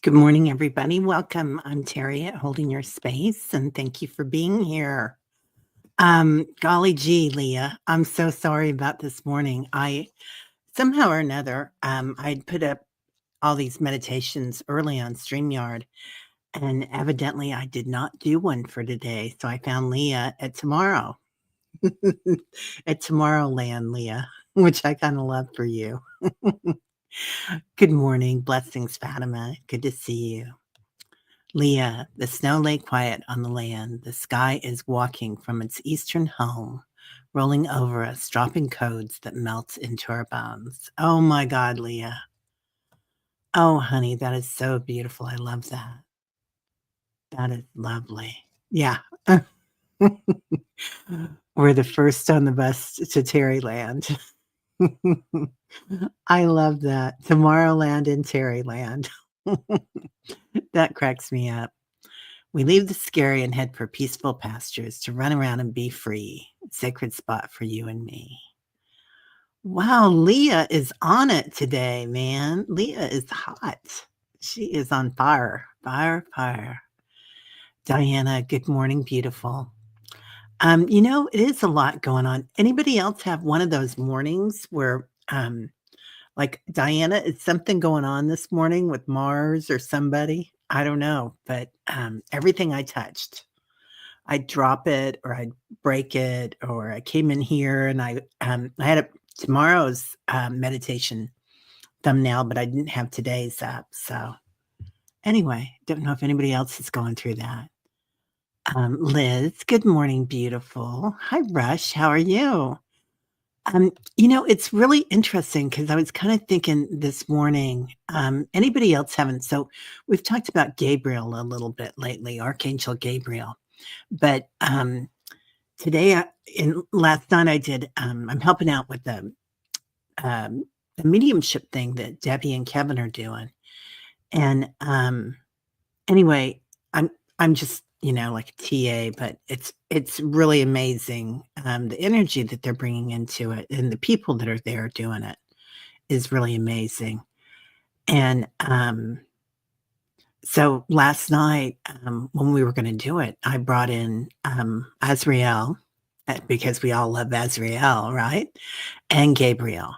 Good morning, everybody. Welcome. I'm Terry at Holding Your Space, and thank you for being here. Golly gee, Leah, I'm so sorry about this morning. I somehow or another, I'd put up all these meditations early on StreamYard, and evidently I did not do one for today. So I found Leah at tomorrow, at Tomorrowland, Leah, which I kind of love for you. Good morning. Blessings, Fatima. Good to see you. Leah, the snow lay quiet on the land. The sky is walking from its eastern home, rolling over us, dropping codes that melt into our bones. Oh my God, Leah. Oh, honey, that is so beautiful. I love that. That is lovely. Yeah. We're the first on the bus to Terryland. I love that. Tomorrowland in Terryland. That cracks me up. We leave the scary and head for peaceful pastures to run around and be free. Sacred spot for you and me. Wow, Leah is on it today, man. Leah is hot. She is on fire. Fire, fire. Diana, good morning, beautiful. It is a lot going on. Anybody else have one of those mornings where like Diana, is something going on this morning with Mars or somebody? I don't know, but everything I touched, I'd drop it or I'd break it, or I came in here and I had tomorrow's meditation thumbnail, but I didn't have today's up. So anyway, don't know if anybody else is going through that. Liz, good morning, beautiful. Hi, Rush. How are you? It's really interesting because I was kind of thinking this morning, anybody else haven't? So we've talked about Gabriel a little bit lately, Archangel Gabriel. But today, last night, I did. I'm helping out with the mediumship thing that Debbie and Kevin are doing, and anyway, I'm just like a TA, but it's really amazing. The energy that they're bringing into it, and the people that are there doing it is really amazing. And so last night, when we were going to do it, I brought in Azrael because we all love Azrael, right? And Gabriel.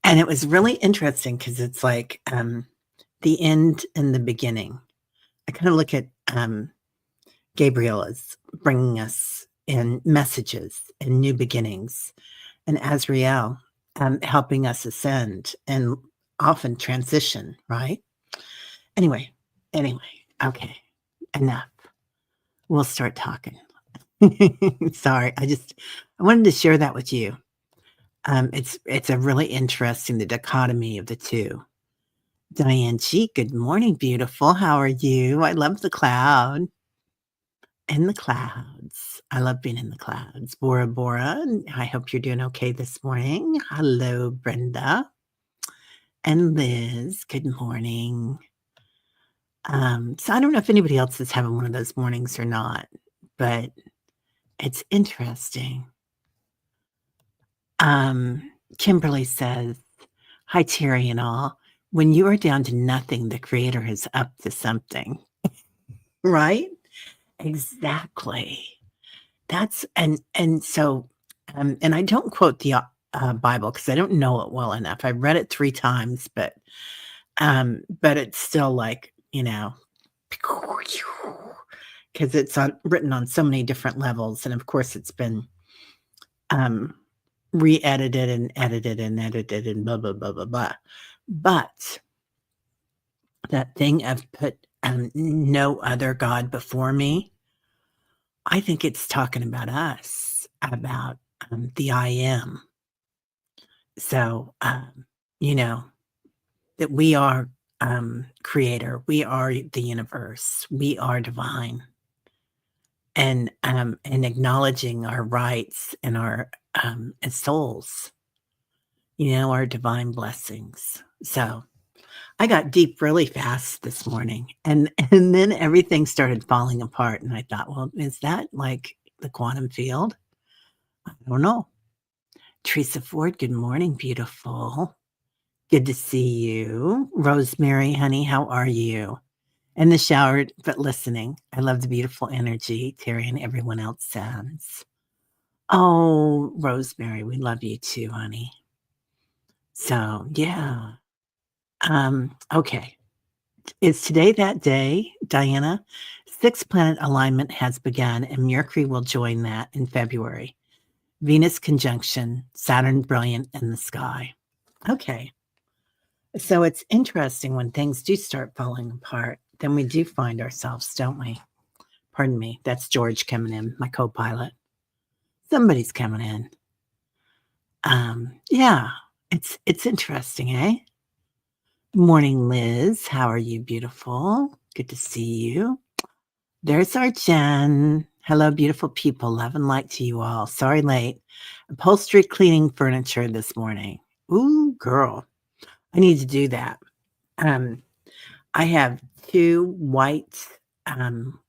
And it was really interesting because it's like the end and the beginning. I kind of look at Gabriel as bringing us in messages and new beginnings, and Azrael helping us ascend and often transition, right? Anyway, okay, enough. We'll start talking. Sorry, I wanted to share that with you. It's a really interesting, the dichotomy of the two. Diane G, good morning, beautiful. How are you? I love the cloud. In the clouds. I love being in the clouds. Bora Bora, I hope you're doing okay this morning. Hello, Brenda. And Liz, good morning. So I don't know if anybody else is having one of those mornings or not, but it's interesting. Kimberly says, hi, Terry and all. When you are down to nothing, the creator is up to something. Right? Exactly. That's and so, and I don't quote the Bible because I don't know it well enough. I read it 3 times, but it's still like, because it's written on so many different levels, and of course it's been re-edited and edited and edited and blah blah blah blah blah. But that thing of put no other God before me, I think it's talking about us, about the I am. So, that we are creator, we are the universe, we are divine, and acknowledging our rights and our as souls, our divine blessings. So I got deep really fast this morning, and then everything started falling apart, and I thought, well, is that like the quantum field? I don't know. Teresa Ford, good morning, beautiful. Good to see you. Rosemary, honey, how are you? In the shower, but listening. I love the beautiful energy Terry and everyone else sends. Oh, Rosemary, we love you too, honey. So, yeah. Okay. Is today that day, Diana? Six planet alignment has begun, and Mercury will join that in February. Venus conjunction, Saturn brilliant in the sky. Okay. So it's interesting when things do start falling apart, then we do find ourselves, don't we? Pardon me. That's George coming in, my co pilot. Somebody's coming in. Yeah, it's interesting, eh? Morning, Liz. How are you, beautiful? Good to see you. There's our Jen. Hello, beautiful people. Love and light to you all. Sorry, late. Upholstery cleaning furniture this morning. Ooh, girl. I need to do that. I have two white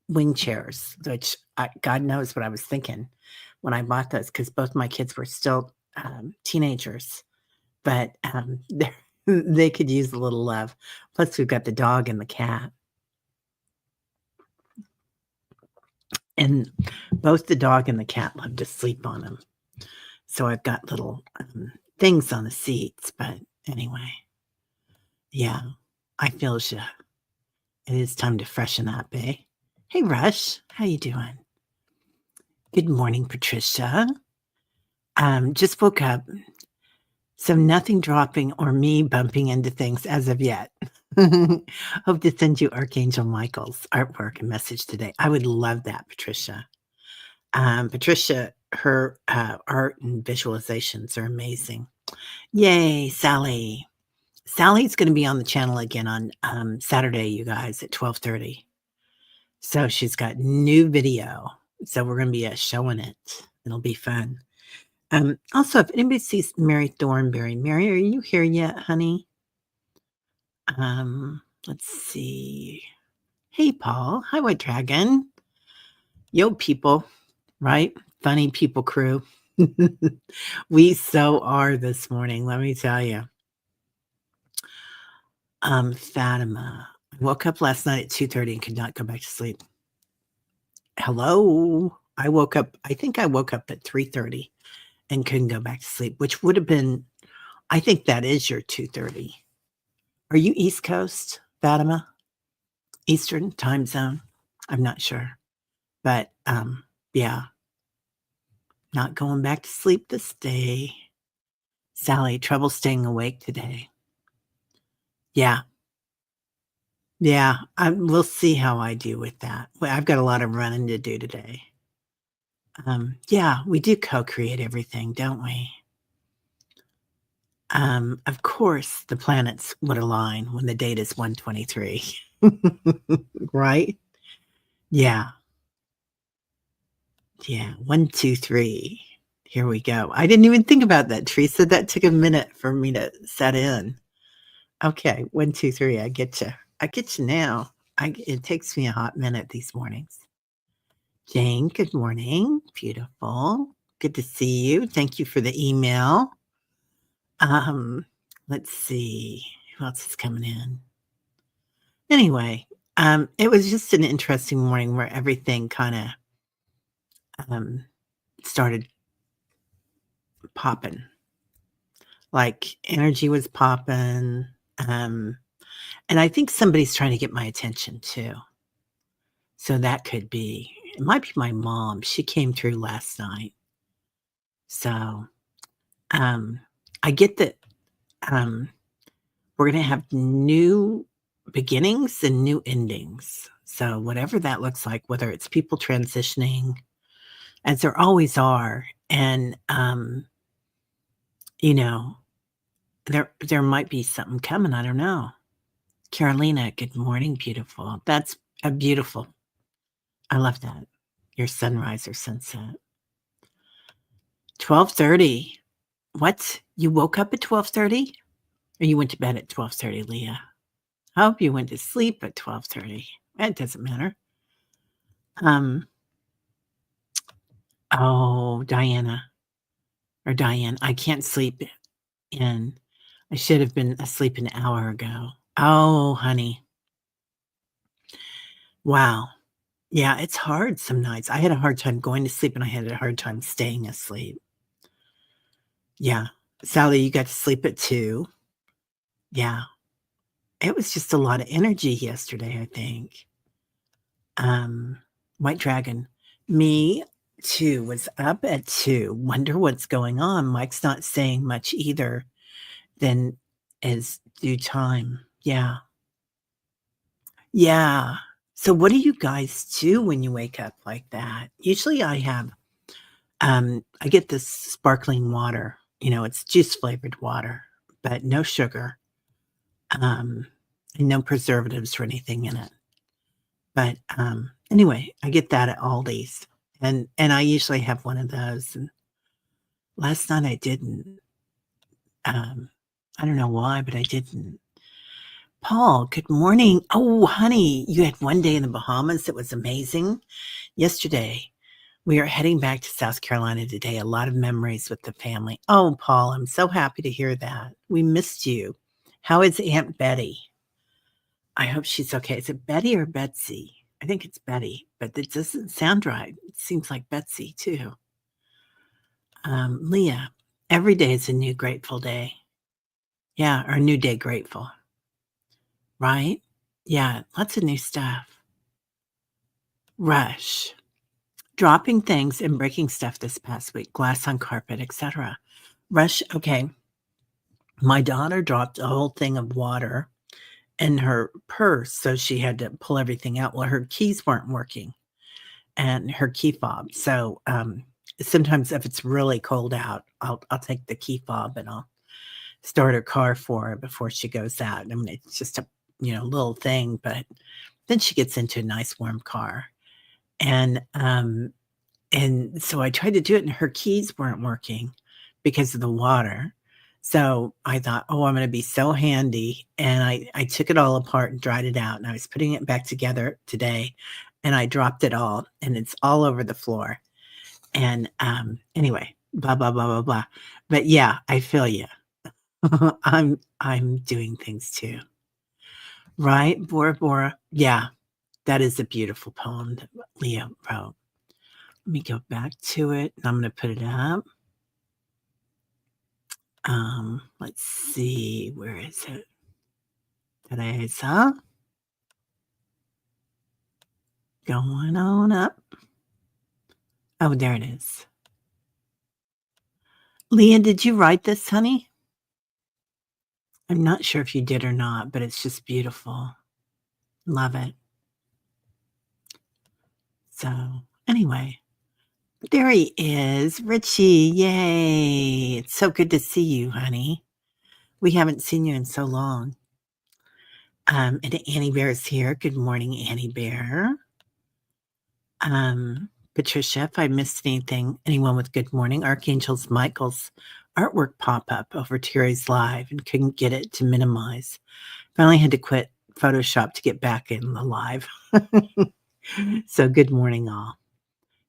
wing chairs, which God knows what I was thinking when I bought those because both my kids were still teenagers, but they could use a little love. Plus, we've got the dog and the cat. And both the dog and the cat love to sleep on them. So I've got little things on the seats. But anyway, yeah, I feel you. It is time to freshen up, eh? Hey, Rush, how you doing? Good morning, Patricia. Just woke up, so nothing dropping or me bumping into things as of yet. Hope to send you Archangel Michael's artwork and message today. I would love that, Patricia. Patricia, her art and visualizations are amazing. Yay, Sally. Sally's going to be on the channel again on Saturday, you guys, at 12:30. So she's got new video. So we're going to be showing it. It'll be fun. Also, if anybody sees Mary Thornberry, Mary, are you here yet, honey? Let's see. Hey, Paul. Hi, White Dragon. Yo, people, right? Funny people crew. We so are this morning, let me tell you. Fatima. I woke up last night at 2:30 and could not go back to sleep. Hello. I think I woke up at 3:30 and couldn't go back to sleep, which would have been, I think that is your 2:30. Are you East Coast, Fatima? Eastern time zone? I'm not sure. But yeah, not going back to sleep this day. Sally, trouble staying awake today. Yeah. Yeah, we'll see how I do with that. Well, I've got a lot of running to do today. Yeah, we do co-create everything, don't we? Of course, the planets would align when the date is 123. Right? Yeah. Yeah. 1, 2, 3. Here we go. I didn't even think about that, Teresa. That took a minute for me to set in. Okay. 1, 2, 3. I get you. I get you now. It takes me a hot minute these mornings. Jane, good morning. Beautiful. Good to see you. Thank you for the email. Let's see who else is coming in. Anyway, it was just an interesting morning where everything kind of started popping. Like energy was popping. And I think somebody's trying to get my attention too. So that could be, it might be my mom. She came through last night. So I get that we're going to have new beginnings and new endings. So whatever that looks like, whether it's people transitioning, as there always are, and you know, there might be something coming. I don't know. Carolina, good morning, beautiful. That's a beautiful. I love that. Your sunrise or sunset. 12:30. What? You woke up at 12:30? Or you went to bed at 12:30, Leah? I hope you went to sleep at 12:30. It doesn't matter. Oh, Diana or Diane, I can't sleep in. I should have been asleep an hour ago. Oh, honey. Wow. Yeah, it's hard some nights. I had a hard time going to sleep, and I had a hard time staying asleep. Yeah. Sally, you got to sleep at 2. Yeah. It was just a lot of energy yesterday, I think. Um, White Dragon. Me too, was up at 2. Wonder what's going on. Mike's not saying much either. Then is due time. Yeah. Yeah. So what do you guys do when you wake up like that? Usually I get this sparkling water, it's juice flavored water, but no sugar, um, and no preservatives or anything in it. But, anyway, I get that at Aldi's, and I usually have one of those, and last night I didn't. I don't know why, but I didn't. Paul, good morning. Oh, honey, you had one day in the Bahamas that was amazing. Yesterday, we are heading back to South Carolina today. A lot of memories with the family. Oh, Paul, I'm so happy to hear that. We missed you. How is Aunt Betty? I hope she's okay. Is it Betty or Betsy? I think it's Betty, but it doesn't sound right. It seems like Betsy too. Leah, every day is a new grateful day. Yeah, or new day grateful, right? Yeah, lots of new stuff. Rush. Dropping things and breaking stuff this past week, glass on carpet, etc. Rush, okay. My daughter dropped a whole thing of water in her purse, so she had to pull everything out. Well, her keys weren't working and her key fob. So, sometimes if it's really cold out, I'll take the key fob and I'll start her car for her before she goes out. I mean, it's just a, little thing, but then she gets into a nice warm car. And, so I tried to do it and her keys weren't working because of the water. So I thought, "Oh, I'm gonna be so handy," and I took it all apart and dried it out, and I was putting it back together today, and I dropped it all, and it's all over the floor. And, anyway, blah, blah, blah, blah, blah. But yeah, I feel you. I'm doing things too. Right, Bora Bora? Yeah, that is a beautiful poem that Leo wrote. Let me go back to it, and I'm gonna put it up. Let's see, where is it? Teresa, going on up. Oh, there it is. Leah, did you write this, honey? I'm not sure if you did or not, but it's just beautiful. Love it. So, anyway, there he is, Richie. Yay. It's so good to see you, honey. We haven't seen you in so long. And Annie Bear is here. Good morning, Annie Bear. Patricia, if I missed anyone with good morning, Archangel's Michael's artwork pop up over Terry's live and couldn't get it to minimize. Finally had to quit Photoshop to get back in the live. So good morning, all.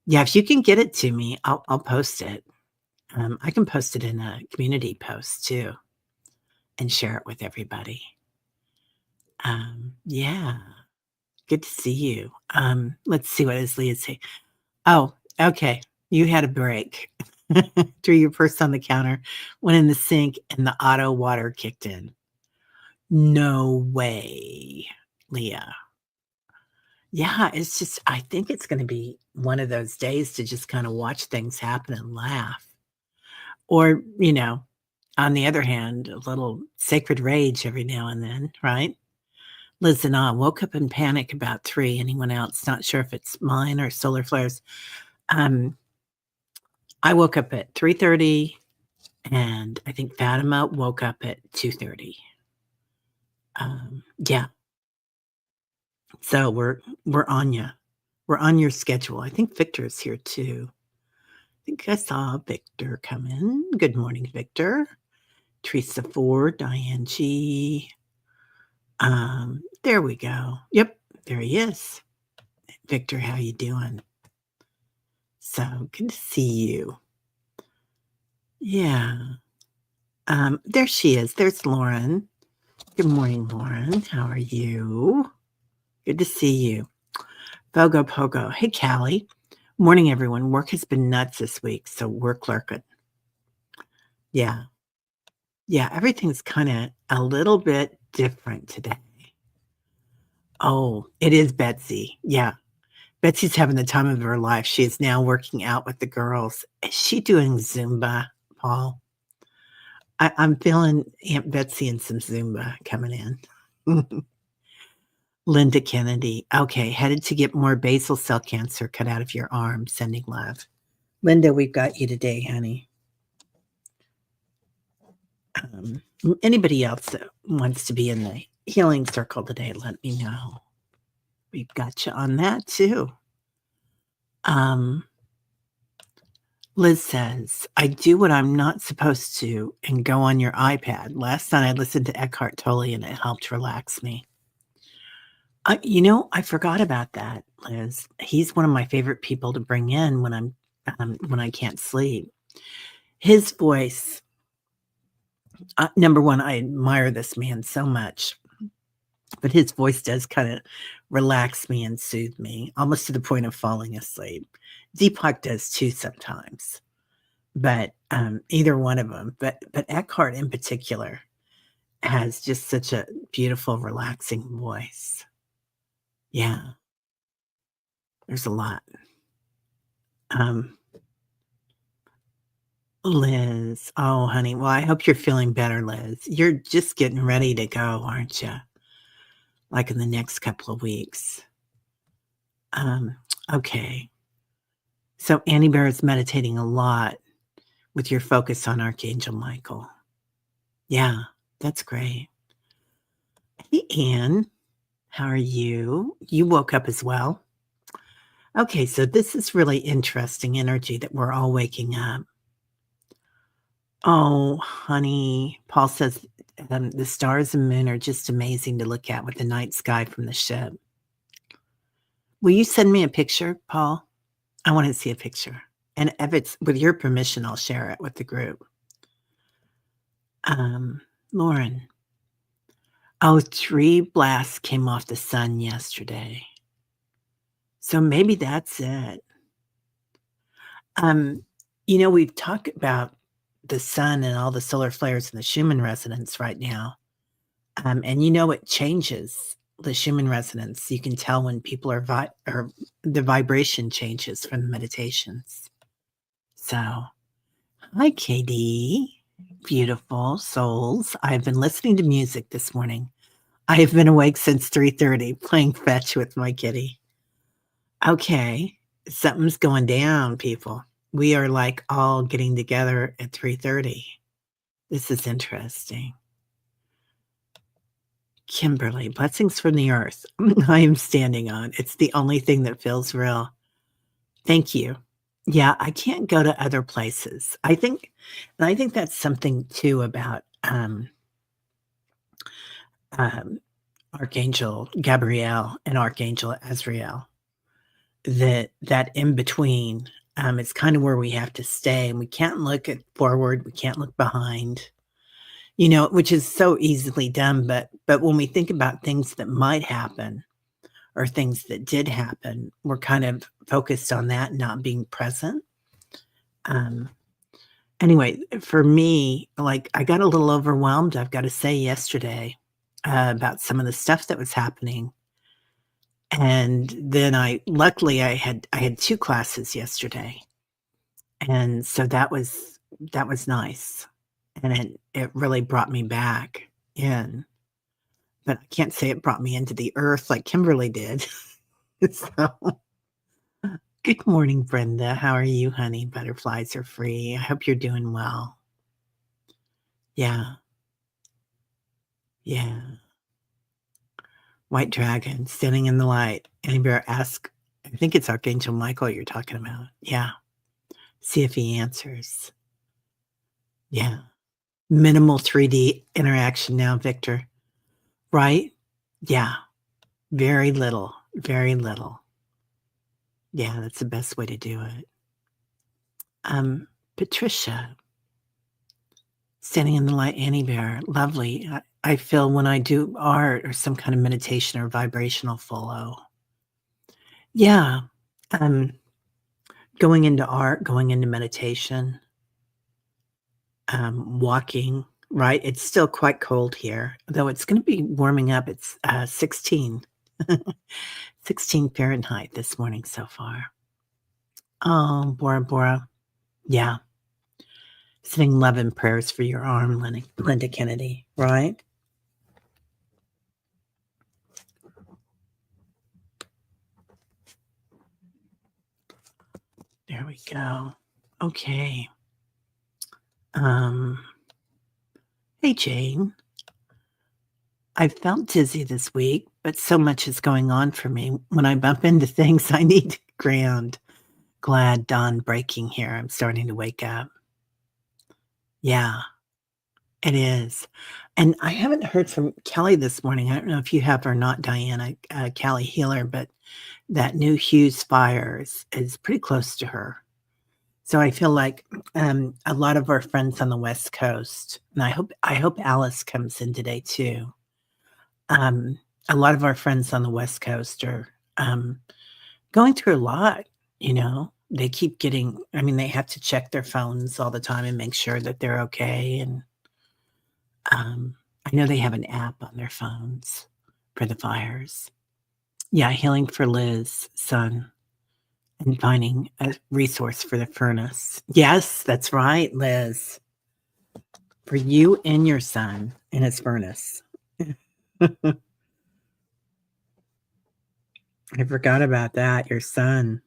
Yeah, if you can get it to me, I'll post it. I can post it in a community post too and share it with everybody. Yeah, good to see you. Let's see, what does Leah say? Oh, okay. You had a break. Threw your purse on the counter, went in the sink, and the auto water kicked in. No way, Leah. Yeah, it's just, I think it's going to be one of those days to just kind of watch things happen and laugh. Or, on the other hand, a little sacred rage every now and then, right? Listen, I woke up in panic about 3. Anyone else? Not sure if it's mine or solar flares. Um, I woke up at 3:30, and I think Fatima woke up at 2:30. Yeah. So we're on you. We're on your schedule. I think Victor is here too. I think I saw Victor come in. Good morning, Victor. Teresa Ford, Diane G. There we go. Yep, there he is. Victor, how you doing? So good to see you. Yeah. There she is. There's Lauren. Good morning, Lauren. How are you? Good to see you. Fogo Pogo. Hey, Callie. Morning, everyone. Work has been nuts this week, so we're clerking. Yeah. Yeah, everything's kinda a little bit different today. Oh, it is Betsy. Yeah. Betsy's having the time of her life. She is now working out with the girls. Is she doing Zumba, Paul? I'm feeling Aunt Betsy and some Zumba coming in. Linda Kennedy. Okay, headed to get more basal cell cancer cut out of your arm. Sending love. Linda, we've got you today, honey. Um, Anybody else that wants to be in the healing circle today, let me know. We've got you on that too. Um, Liz says, I do what I'm not supposed to and go on your iPad. Last night I listened to Eckhart Tolle and it helped relax me. I forgot about that, Liz. He's one of my favorite people to bring in when I can't sleep. His voice, number one, I admire this man so much, but his voice does kind of relax me and soothe me, almost to the point of falling asleep. Deepak does too sometimes, but either one of them. But Eckhart in particular has just such a beautiful, relaxing voice. Yeah, there's a lot. Um, Liz. Oh, honey. Well, I hope you're feeling better, Liz. You're just getting ready to go, aren't you? Like in the next couple of weeks. Okay. So Annie Bear is meditating a lot with your focus on Archangel Michael. Yeah, that's great. Hey, Anne. How are you? You woke up as well. Okay, so this is really interesting energy that we're all waking up. Oh, honey, Paul says the stars and moon are just amazing to look at with the night sky from the ship. Will you send me a picture, Paul? I want to see a picture. And if it's with your permission, I'll share it with the group. Lauren. Oh, 3 blasts came off the sun yesterday. So maybe that's it. We've talked about the sun and all the solar flares in the Schumann resonance right now. And it changes the Schumann resonance. You can tell when people are or the vibration changes from the meditations. So, hi, KD. Beautiful souls. I've been listening to music this morning. I have been awake since 3:30 playing fetch with my kitty. Okay, something's going down, people. We are like all getting together at 3:30. This is interesting. Kimberly, blessings from the earth. I am standing on. It's the only thing that feels real. Thank you. Yeah, I can't go to other places. I think that's something too about um, Archangel Gabriel and Archangel Azrael. That in between, it's kind of where we have to stay, and we can't look forward. We can't look behind. Which is so easily done. But when we think about things that might happen or things that did happen, we're kind of focused on that, not being present. Anyway, for me, like I got a little overwhelmed, I've got to say, yesterday about some of the stuff that was happening. And then luckily I had 2 classes yesterday. And so that was nice. And it really brought me back in. But I can't say it brought me into the earth like Kimberly did. So, good morning, Brenda. How are you, honey? Butterflies are free. I hope you're doing well. Yeah. Yeah. White dragon standing in the light. Anybody ask? I think it's Archangel Michael you're talking about. Yeah. See if he answers. Yeah. Minimal 3D interaction now, Victor. Right? Yeah. Very little. Very little. Yeah, that's the best way to do it. Patricia, standing in the light, Annie Bear, lovely. I feel when I do art or some kind of meditation or vibrational flow, Yeah. Um, Going into art, going into meditation, walking, right? It's still quite cold here, though it's gonna be warming up. It's, 16 16 Fahrenheit this morning so far. Oh, Bora Bora. Yeah. Sending love and prayers for your arm, Linda Kennedy, right? There we go. Okay. Um, hey, Jane. I felt dizzy this week, but so much is going on for me. When I bump into things, I need to ground. Glad dawn breaking here. I'm starting to wake up. Yeah, it is. And I haven't heard from Kelly this morning. I don't know if you have or not, Diana, Kelly Healer, but that new Hughes fire is pretty close to her. So I feel like a lot of our friends on the West Coast, and I hope Alice comes in today too. Um, a lot of our friends on the West Coast are going through a lot. They keep getting. I mean, they have to check their phones all the time and make sure that they're okay. And I know they have an app on their phones for the fires. Yeah, healing for Liz, son. And finding a resource for the furnace. Yes, that's right, Liz. For you and your son in his furnace. I forgot about that, your son.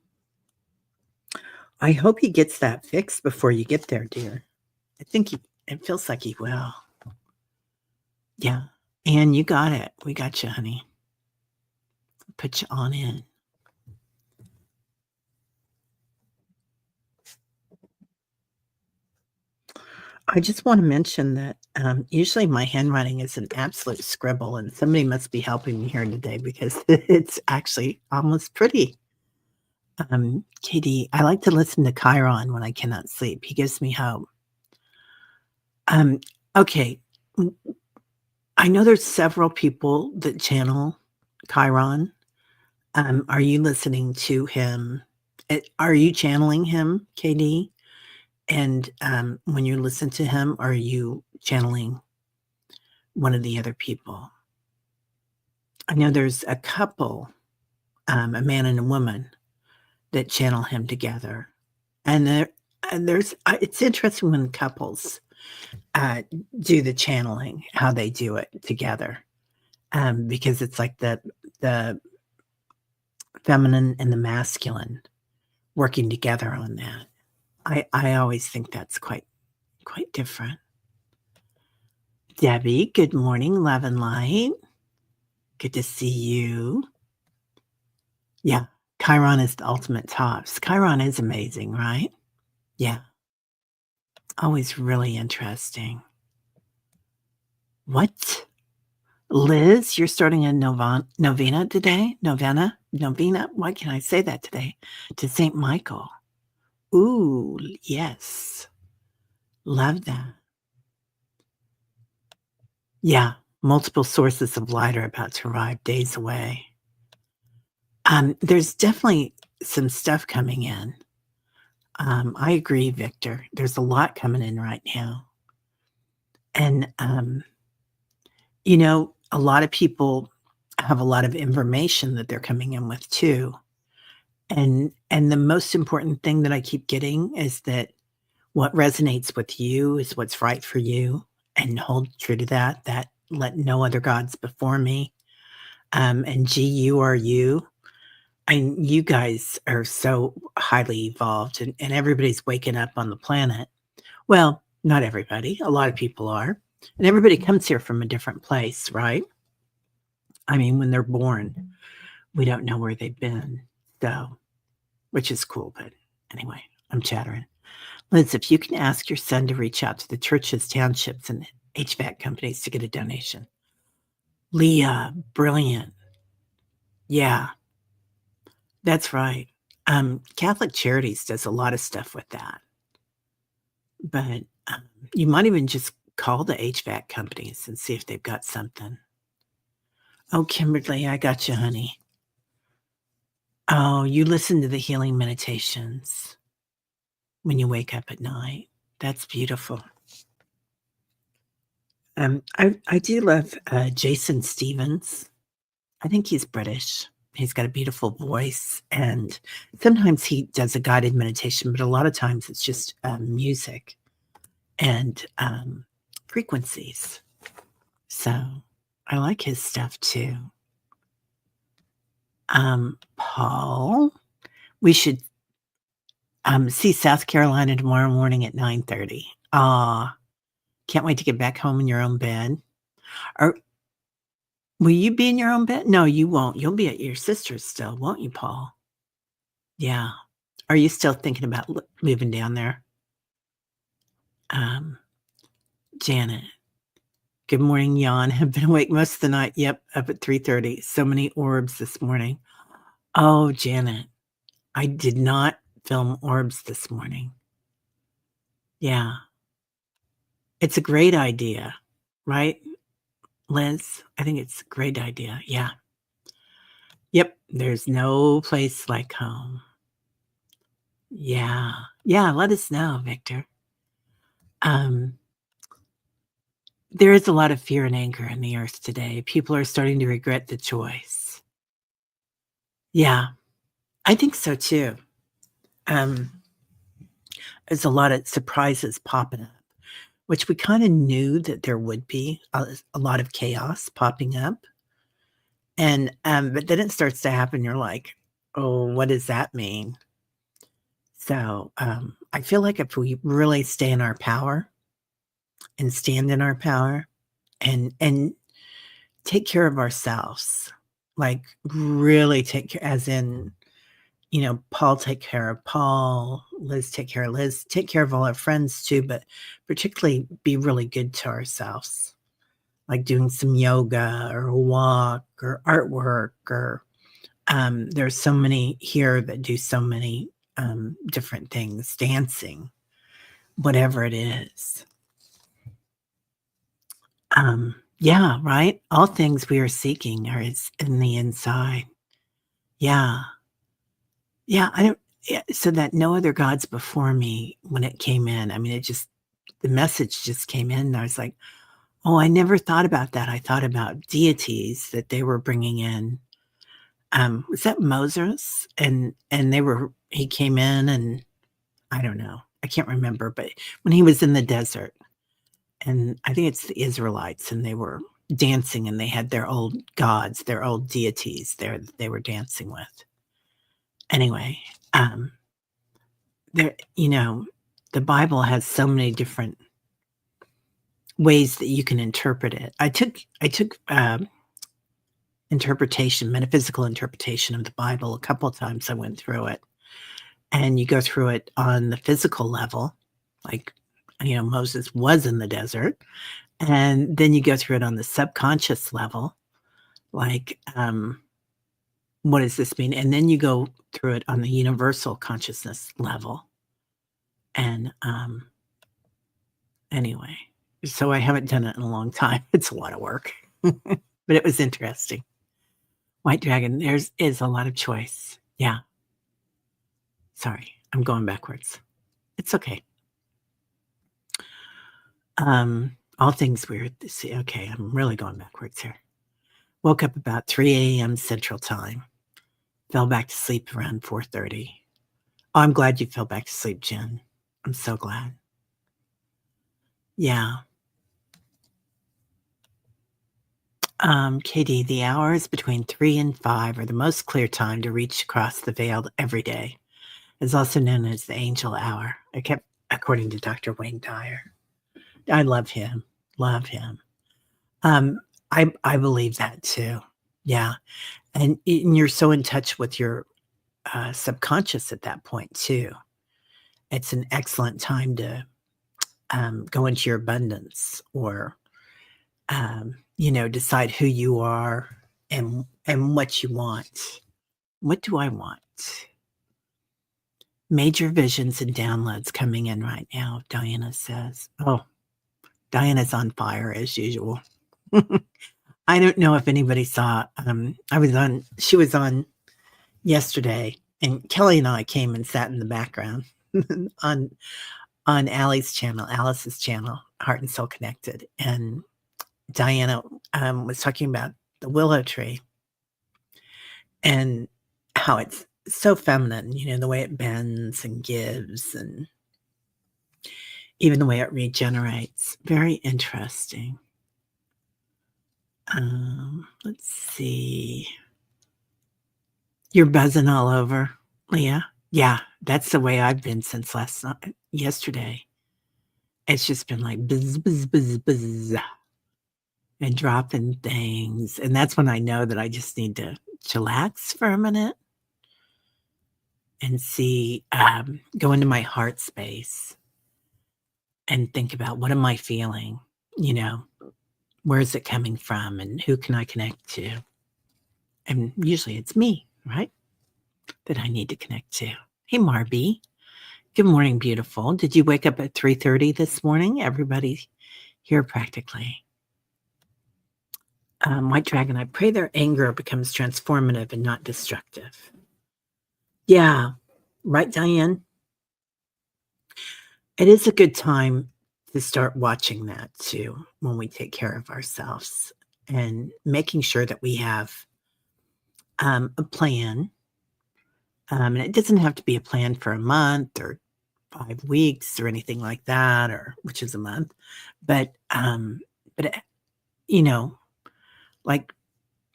I hope he gets that fixed before you get there, dear. I think it feels like he will. Yeah. And you got it. We got you, honey. Put you on in. I just want to mention that usually my handwriting is an absolute scribble, and somebody must be helping me here today because it's actually almost pretty. Katie, I like to listen to Chiron when I cannot sleep. He gives me hope. Um, okay. mm, I know there's several people that channel Chiron. Are you listening to him? Are you channeling him, KD? And when you listen to him, are you channeling one of the other people? I know there's a couple, a man and a woman, that channel him together. And there's it's interesting when couples uh, do the channeling, how they do it together, because it's like the feminine and the masculine working together on that. I always think that's quite different. Debbie, good morning, love and light. Good to see you. Yeah, Chiron is the ultimate tops. Chiron is amazing, right? Yeah, always really interesting. What? Liz, you're starting a novena today? Novena? Why can't I say that today? To St. Michael. Ooh, yes. Love that. Yeah, multiple sources of light are about to arrive days away. There's definitely some stuff coming in. I agree, Victor. There's a lot coming in right now. And, a lot of people have a lot of information that they're coming in with too. And the most important thing that I keep getting is that what resonates with you is what's right for you, and hold true to that let no other gods before me. And G, you are you. And you guys are so highly evolved, and everybody's waking up on the planet. Well, not everybody. A lot of people are. And everybody comes here from a different place, right? I mean, when they're born, we don't know where they've been. So, which is cool, but anyway, I'm chattering. Liz, if you can ask your son to reach out to the churches, townships, and HVAC companies to get a donation. Leah, brilliant. Yeah, that's right. Catholic Charities does a lot of stuff with that. But you might even just call the HVAC companies and see if they've got something. Oh, Kimberly, I got you, honey. Oh, you listen to the healing meditations when you wake up at night. That's beautiful. I do love, Jason Stevens. I think he's British. He's got a beautiful voice, and sometimes he does a guided meditation, but a lot of times it's just, music and, frequencies. So, I like his stuff too. Paul, we should, see South Carolina tomorrow morning at 9:30. Aw, can't wait to get back home in your own bed. Or will you be in your own bed? No, you won't. You'll be at your sister's still, won't you, Paul? Yeah. Are you still thinking about moving down there? Um, Janet. Good morning, Jan. Have been awake most of the night. Yep, up at 3:30. So many orbs this morning. Oh, Janet, I did not film orbs this morning. Yeah. It's a great idea, right, Liz? I think it's a great idea. Yeah. Yep. There's no place like home. Yeah. Yeah. Let us know, Victor. There is a lot of fear and anger in the earth today. People are starting to regret the choice. Yeah, I think so too. Um, there's a lot of surprises popping up, which we kind of knew that there would be a lot of chaos popping up. And but then it starts to happen. You're like, oh, what does that mean? So I feel like if we really stay in our power and stand in our power and take care of ourselves, like really take care, as in, Paul take care of Paul, Liz take care of Liz, take care of all our friends too, but particularly be really good to ourselves, like doing some yoga or a walk or artwork or there's so many here that do so many different things, dancing, whatever it is. Yeah, right? All things we are seeking are is in the inside. Yeah. Yeah, I don't yeah, so that no other gods before me when it came in, I mean, it just the message just came in, and I was like, "Oh, I never thought about that." I thought about deities that they were bringing in. Was that Moses? And he came in and I don't know, I can't remember, but when he was in the desert, and I think it's the Israelites, and they were dancing, and they had their old gods, their old deities there that they were dancing with. Anyway, um there the Bible has so many different ways that you can interpret it. I took interpretation, metaphysical interpretation of the Bible a couple of times. I went through it, and you go through it on the physical level, like, Moses was in the desert, and then you go through it on the subconscious level, like, what does this mean? And then you go through it on the universal consciousness level, and, anyway, so I haven't done it in a long time. It's a lot of work, but it was interesting. White Dragon, there's is a lot of choice. Yeah. Sorry, I'm going backwards. It's okay. All things weird. See, okay, I'm really going backwards here. Woke up about 3 a.m. Central Time. Fell back to sleep around 4:30. Oh, I'm glad you fell back to sleep, Jen. I'm so glad. Yeah. Katie, the hours between 3 and 5 are the most clear time to reach across the veil every day. It's also known as the angel hour. According to Dr. Wayne Dyer. I love him. Love him. Um, I believe that too. Yeah. And you're so in touch with your subconscious at that point too. It's an excellent time to go into your abundance or decide who you are and what you want. What do I want? Major visions and downloads coming in right now, Diana says. Oh, Diana's on fire as usual. I don't know if anybody saw, she was on yesterday, and Kelly and I came and sat in the background on Allie's channel, Alice's channel, Heart and Soul Connected, and Diana, was talking about the willow tree and how it's so feminine, the way it bends and gives and even the way it regenerates. Very interesting. Let's see. You're buzzing all over, Leah? Yeah, that's the way I've been since yesterday. It's just been like buzz, buzz, buzz, buzz, and dropping things, and that's when I know that I just need to chillax for a minute and go into my heart space and think about what am I feeling, you know, where is it coming from and who can I connect to? And usually it's me, right? That I need to connect to. Hey, Marby. Good morning, beautiful. Did you wake up at 3:30 this morning? Everybody here practically. White Dragon, I pray their anger becomes transformative and not destructive. Yeah, right, Diane? It is a good time to start watching that too when we take care of ourselves and making sure that we have a plan. And it doesn't have to be a plan for a month or 5 weeks or anything like that, or which is a month. But you know, like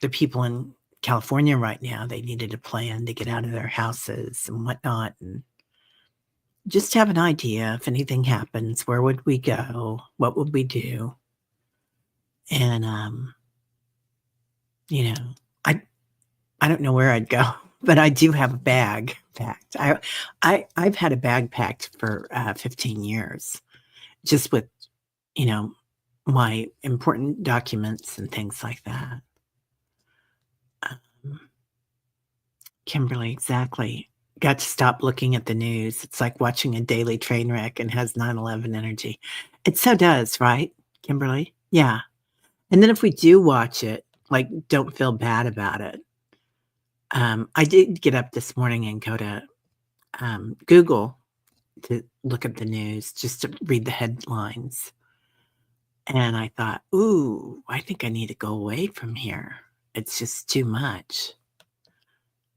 the people in California right now, they needed a plan to get out of their houses and whatnot, and just have an idea if anything happens, where would we go? What would we do? And you know, I I don't know where I'd go, but I do have a bag packed. I've had a bag packed for 15 years, just with you know my important documents and things like that. Um, Kimberly, exactly. Got to stop looking at the news. It's like watching a daily train wreck and has 9/11 energy. It so does, right, Kimberly? Yeah. And then if we do watch it, like, don't feel bad about it. I did get up this morning and go to Google to look at the news just to read the headlines. And I thought, ooh, I think I need to go away from here. It's just too much.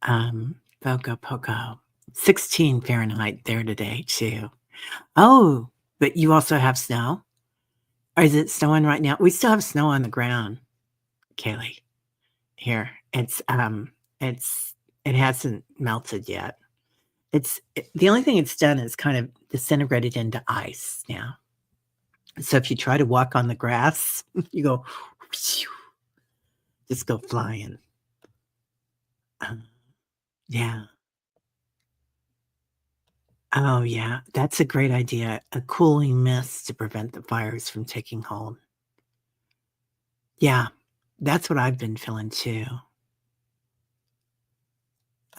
Poco Poco. 16 Fahrenheit there today, too. Oh, but you also have snow? Or is it snowing right now? We still have snow on the ground, Kaylee. Here. It hasn't melted yet. The only thing it's done is kind of disintegrated into ice now. So if you try to walk on the grass, you go, just go flying. Yeah. Oh, yeah. That's a great idea. A cooling mist to prevent the fires from taking hold. Yeah. That's what I've been feeling too.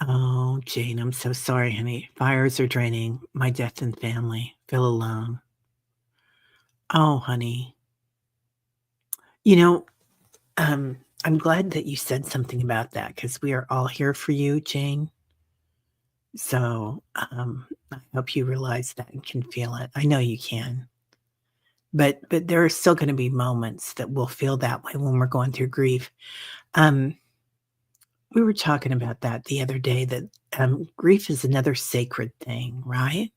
Oh, Jane, I'm so sorry, honey. Fires are draining my death and family. Feel alone. Oh, honey. You know, I'm glad that you said something about that because we are all here for you, Jane. So, I hope you realize that and can feel it. I know you can. But there are still gonna be moments that we'll feel that way when we're going through grief. Um, we were talking about that the other day that, grief is another sacred thing, right?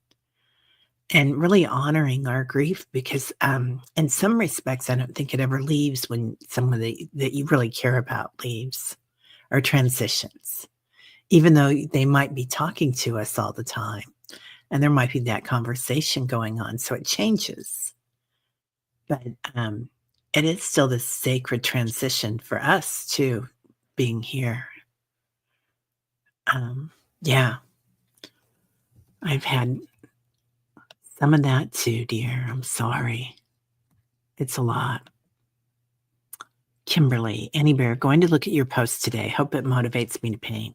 And really honoring our grief because, in some respects, I don't think it ever leaves when somebody that you really care about leaves or transitions, even though they might be talking to us all the time, and there might be that conversation going on, so it changes. But, it is still this sacred transition for us too, being here. Um, yeah, I've had some of that too, dear. I'm sorry. It's a lot. Kimberly, Annie Bear, going to look at your post today. Hope it motivates me to paint.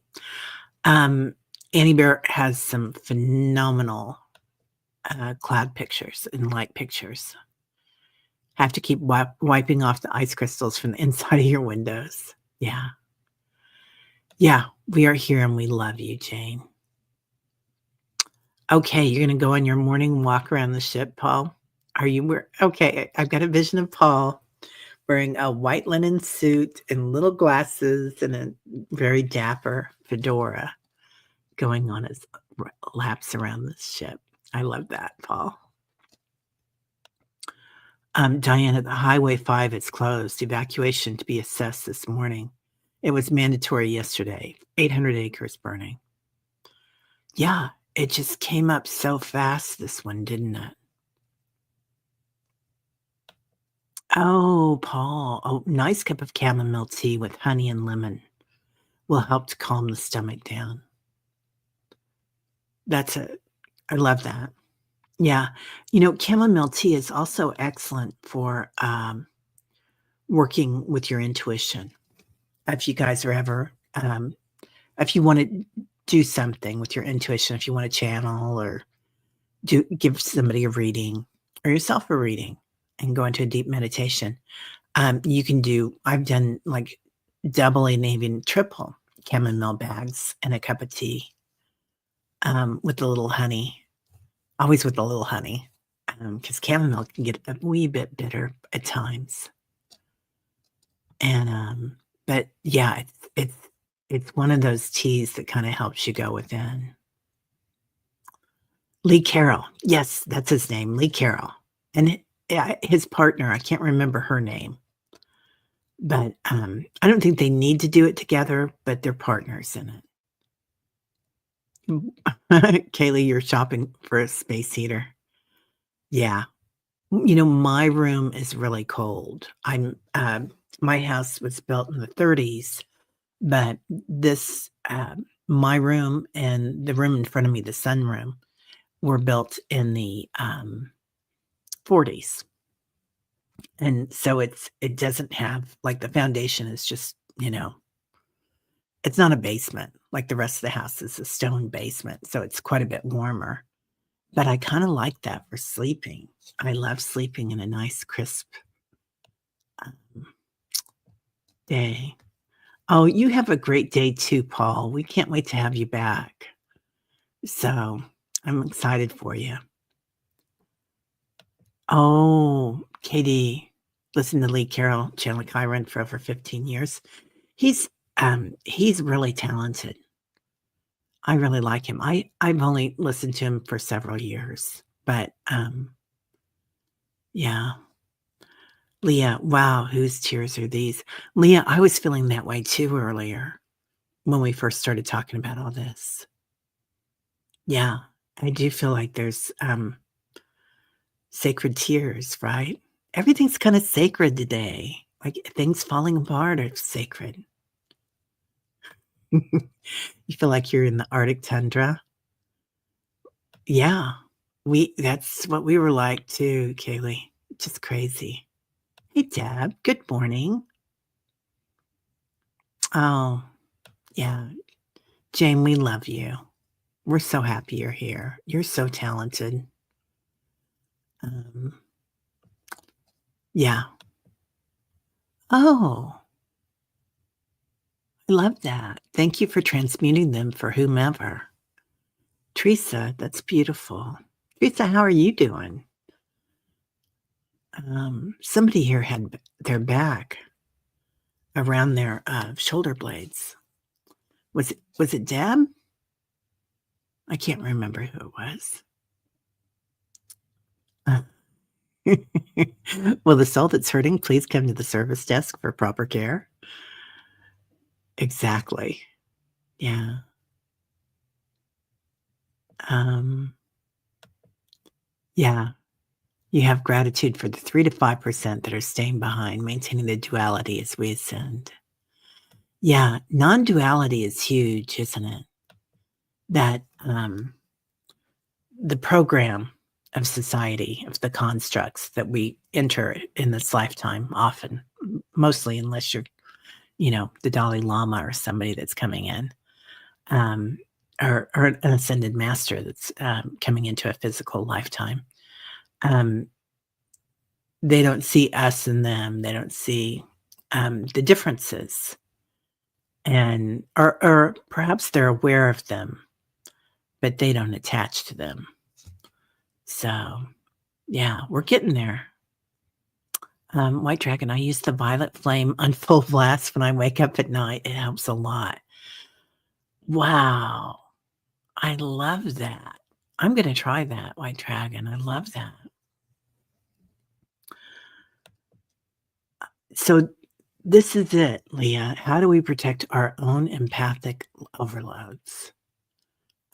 Annie Bear has some phenomenal cloud pictures and light pictures. Have to keep wiping off the ice crystals from the inside of your windows. Yeah. Yeah, we are here and we love you, Jane. Okay, you're gonna go on your morning walk around the ship, Paul? Are you where okay, I've got a vision of Paul wearing a white linen suit and little glasses and a very dapper fedora going on his laps around the ship. I love that, Paul. Diana, the Highway 5 is closed. Evacuation to be assessed this morning. It was mandatory yesterday. 800 acres burning. Yeah, it just came up so fast, this one, didn't it? Oh, Paul. Oh, nice cup of chamomile tea with honey and lemon will help to calm the stomach down. That's it. I love that. Yeah. Chamomile tea is also excellent for working with your intuition. If you guys are ever, if you want to do something with your intuition, if you want to channel or give somebody a reading or yourself a reading and go into a deep meditation, you can I've done like double and even triple chamomile bags and a cup of tea with a little honey, always with a little honey, because chamomile can get a wee bit bitter at times. And but yeah, it's one of those teas that kind of helps you go within. Lee Carroll, yes, that's his name, Lee Carroll, and his partner, I can't remember her name. But, I don't think they need to do it together, but they're partners in it. Kaylee, you're shopping for a space heater. Yeah. My room is really cold. My house was built in the '30s, but my room and the room in front of me, the sunroom, were built in the, '40s. And so it doesn't have like, the foundation is just, it's not a basement, like the rest of the house is a stone basement, so it's quite a bit warmer, but I kinda like that for sleeping. I love sleeping in a nice crisp, um, day. Oh, you have a great day too, Paul. We can't wait to have you back. So, I'm excited for you. Oh, Katie, listen to Lee Carroll, Chandler Kyron for over 15 years. He's really talented. I really like him. I've only listened to him for several years, but, yeah. Leah, wow, whose tears are these? Leah, I was feeling that way too earlier when we first started talking about all this. Yeah, I do feel like there's, sacred tears, right? Everything's kinda sacred today, like, things falling apart are sacred. You feel like you're in the Arctic tundra? Yeah. That's what we were like too, Kaylee. Just crazy. Hey, Deb. Good morning. Oh, yeah. Jane, we love you. We're so happy you're here. You're so talented. Um, yeah. Oh, I love that. Thank you for transmuting them for whomever. Teresa, that's beautiful. Teresa, how are you doing? Somebody here had their back around their shoulder blades. Was it Deb? I can't remember who it was. Uh, Will the soul that's hurting please come to the service desk for proper care? Exactly. Yeah. Um, yeah. You have gratitude for the 3 to 5% that are staying behind, maintaining the duality as we ascend. Yeah, non-duality is huge, isn't it? That the program of society, of the constructs that we enter in this lifetime, often, mostly unless you're, the Dalai Lama or somebody that's coming in, um, or an ascended master that's coming into a physical lifetime. Um, they don't see us and them. They don't see the differences. and or perhaps they're aware of them, but they don't attach to them. So, yeah, we're getting there. White Dragon, I use the violet flame on full blast when I wake up at night. It helps a lot. Wow. I love that. I'm gonna try that, White Dragon. I love that. So this is it, Leah. How do we protect our own empathic overloads?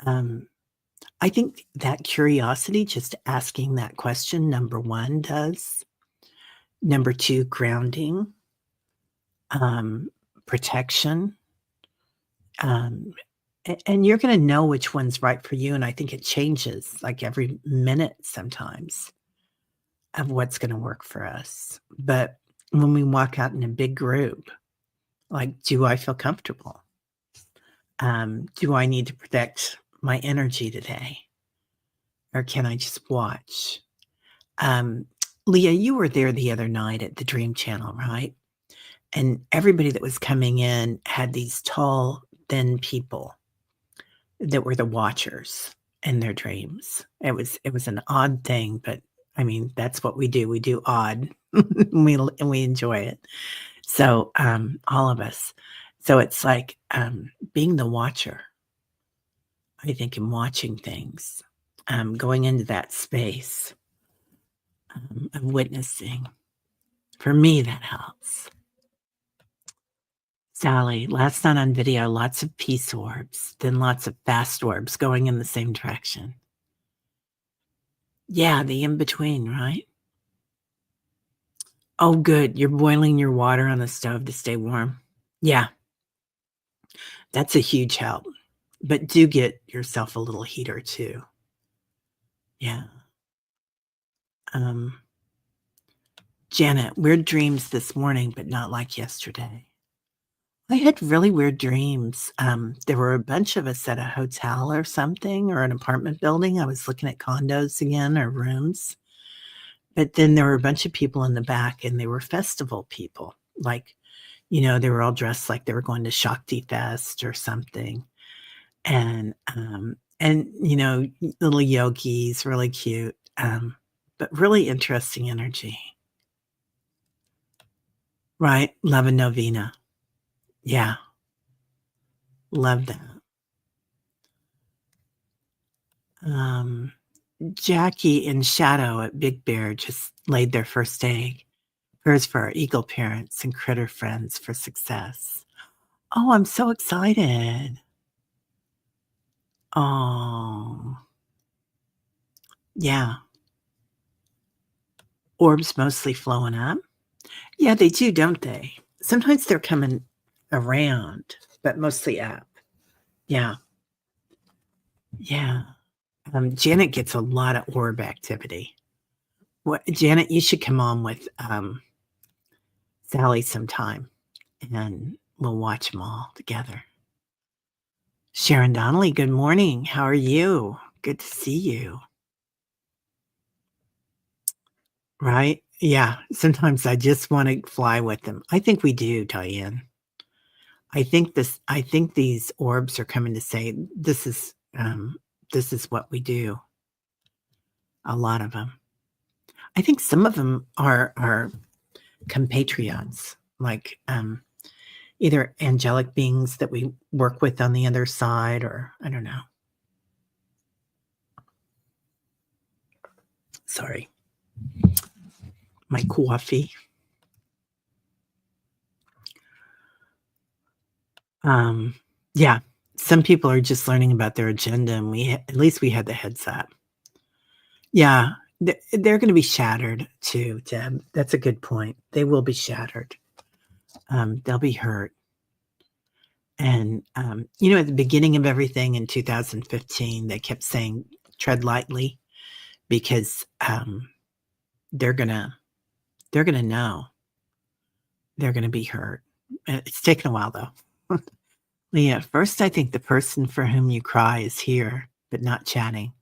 Um, I think that curiosity, just asking that question, number 1 does. Number 2, grounding, um, protection, um, and you're gonna know which one's right for you, and I think it changes, like, every minute sometimes of what's gonna work for us. But when we walk out in a big group, like, do I feel comfortable? Do I need to protect my energy today? Or can I just watch? Um, Leah, you were there the other night at the Dream Channel, right? And everybody that was coming in had these tall, thin people that were the watchers in their dreams. It was an odd thing, but I mean, that's what we do. We do odd. We enjoy it. So, all of us. So it's like, being the watcher, I think, and watching things, going into that space, of witnessing. For me, that helps. Sally, last night on video, lots of peace orbs, then lots of fast orbs going in the same direction. Yeah, the in between, right? Oh, good. You're boiling your water on the stove to stay warm. Yeah, that's a huge help. But do get yourself a little heater too. Yeah. Um, Janet, weird dreams this morning, but not like yesterday. I had really weird dreams. There were a bunch of us at a hotel or something, or an apartment building. I was looking at condos again or rooms. But then there were a bunch of people in the back, and they were festival people. Like, they were all dressed like they were going to Shakti Fest or something. And little yogis, really cute, but really interesting energy. Right? Love a novena. Yeah. Love that. Um, Jackie and Shadow at Big Bear just laid their first egg. Hers for our eagle parents and critter friends for success. Oh, I'm so excited. Oh, yeah. Orbs mostly flowing up. Yeah, they do, don't they? Sometimes they're coming around, but mostly up. Yeah. Yeah. Janet gets a lot of orb activity. Janet, you should come on with Sally sometime, and we'll watch them all together. Sharon Donnelly, good morning. How are you? Good to see you. Right? Yeah. Sometimes I just want to fly with them. I think we do, Diane. I think these orbs are coming to say this is what we do. A lot of them. I think some of them are compatriots, like either angelic beings that we work with on the other side, or I don't know. Sorry. My coffee. Yeah, some people are just learning about their agenda, and at least we had the heads up. Yeah, they're gonna be shattered too, Deb. That's a good point. They will be shattered. They'll be hurt. And, at the beginning of everything in 2015, they kept saying, "Tread lightly," because, they're gonna know. They're gonna be hurt. It's taken a while, though. Leah, first, I think the person for whom you cry is here, but not chatting.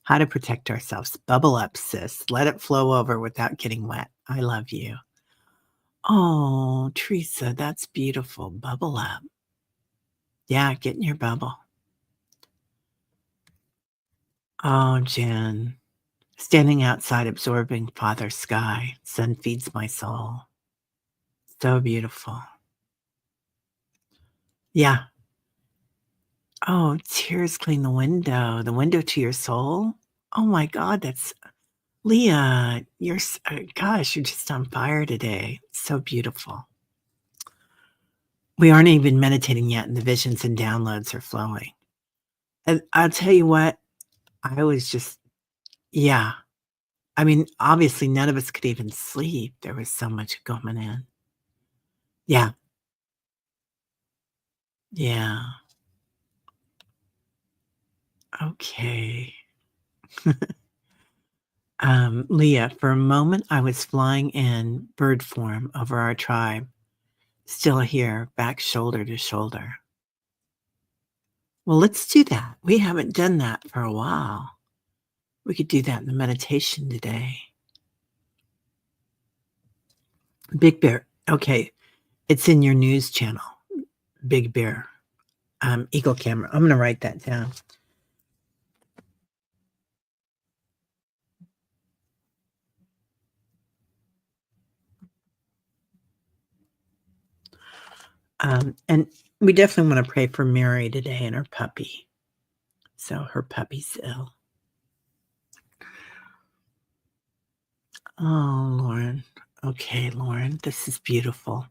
How to protect ourselves. Bubble up, sis. Let it flow over without getting wet. I love you. Oh, Teresa, that's beautiful. Bubble up. Yeah, get in your bubble. Oh, Jen. Standing outside absorbing father sky, sun feeds my soul. So beautiful. Yeah. Oh, tears clean the window to your soul. Oh my God, that's Leah. Gosh, you're just on fire today. So beautiful. We aren't even meditating yet, and the visions and downloads are flowing. And I'll tell you what, I was just, yeah. I mean, obviously, none of us could even sleep. There was so much going in. Yeah. Yeah. Okay. Leah, for a moment, I was flying in bird form over our tribe, still here, back shoulder to shoulder. Well, let's do that. We haven't done that for a while. We could do that in the meditation today. Big Bear. Okay. It's in your news channel. Big Bear. Eagle camera. I'm going to write that down. And we definitely want to pray for Mary today and her puppy. So her puppy's ill. Oh, Lauren. Okay, Lauren, this is beautiful.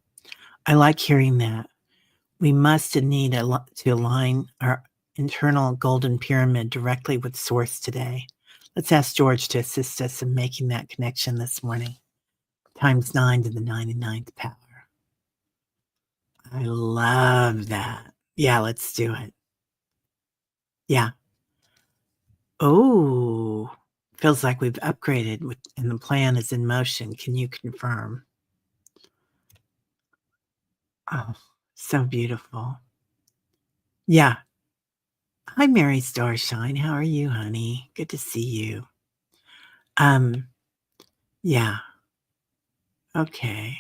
I like hearing that. We must and need to align our internal golden pyramid directly with source today. Let's ask George to assist us in making that connection this morning. Times 9 to the 99th power. I love that. Yeah, let's do it. Yeah. Oh, feels like we've upgraded and the plan is in motion. Can you confirm? Oh, so beautiful. Yeah. Hi, Mary Starshine. How are you, honey? Good to see you. Um, yeah. Okay.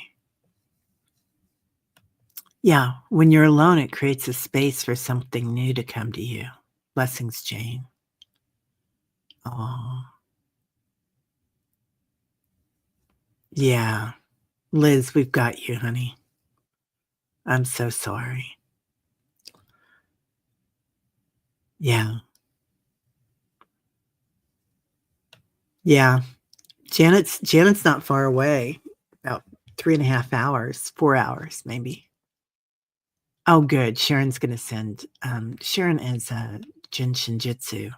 Yeah. When you're alone, it creates a space for something new to come to you. Blessings, Jane. Oh, yeah. Liz, we've got you, honey. I'm so sorry. Yeah. Yeah. Janet's not far away. About 3.5 hours, 4 hours, maybe. Oh, good. Sharon's gonna send Sharon is a Jin Shinjitsu